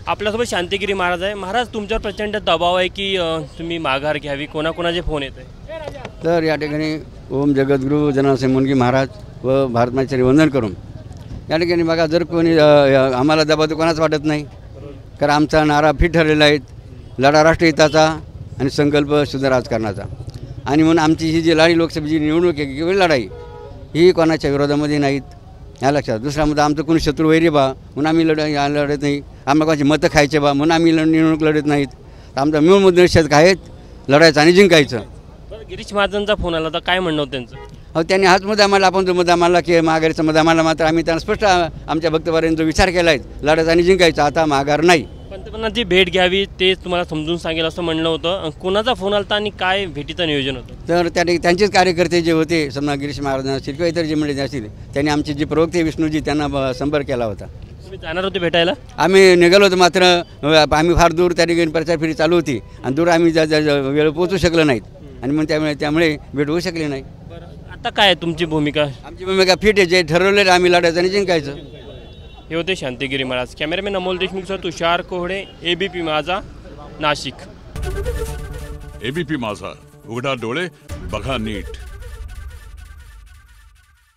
आपल्यासोबत शांतिगिरी महाराज आहे। महाराज, तुमच्यावर प्रचंड दबाव आहे की तुम्ही माघार घ्यावी, कोणाकोणाचे फोन येत आहे? तर या ठिकाणी ओम जगद्गुरू जनार्दन मुनगी महाराज व भारतमातेचे वंदन करून या ठिकाणी बघा, जर कोणी आम्हाला दबाव तर कोणाच वाटत नाही, कारण आमचा नारा फिट ठरलेला आहे, लढा राष्ट्रहिताचा आणि संकल्प शुद्ध राजकारणाचा। आणि म्हणून आमची ही जी लढाई लोकसभेची निवडणूक आहे किंवा लढाई ही कोणाच्या विरोधामध्ये नाहीत, या लक्षात। दुसरा मुद्दा, आमचं कोणी शत्रू वैरी बा म्हणून आम्ही लढत नाही, आम्हाला कोणाची मतं खायचे बा म्हणून आम्ही निवडणूक लढत नाहीत। आमचा मूळ मुद्दा निश्चित आहेत, लढायचं आणि जिंकायचं। गिरीश महाजनचा फोन आला तर काय म्हणणं होतं त्यांचं? अहो, त्यांनी हाच मुद्दा आम्हाला, आपण जो मुद्दा मानला की माघारीचा मुद्दा मानला, मात्र आम्ही त्यांना स्पष्ट आमच्या भक्तवाऱ्यांनी जो विचार केला आहे, लढायचं आणि जिंकायचं, आता माघार नाही। पंतप्रधानांची भेट घ्यावी ते तुम्हाला समजून सांगेल असं म्हणलं होतं, कोणाचा फोन आला आणि काय भेटीचं नियोजन होतं? तर त्या त्यांचेच कार्यकर्ते जे होते, समजा गिरीश महाराज असतील किंवा इतर जे मंडळी असतील, त्यांनी आमचे जे प्रवक्ते विष्णूजी त्यांना संपर्क केला होता। तुम्ही जाणार होते भेटायला? आम्ही निघालो होतो, मात्र आम्ही फार दूर त्या ठिकाणी प्रचार फेरी चालू होती आणि दूर आम्ही वेळ पोहोचू शकलो नाहीत आणि मग त्यामुळे भेट होऊ शकली नाही। आता काय तुमची भूमिका? आमची भूमिका फिट आहे, जे ठरवलेलं आम्ही लढायचं आणि जिंकायचं। हे होते शांतिगिरी महाराज। कॅमेरामॅन अमोल देशमुखसह तुषार कोहडे, एबीपी माझा, नाशिक। एबीपी माझा, उघडा डोळे बघा नीट।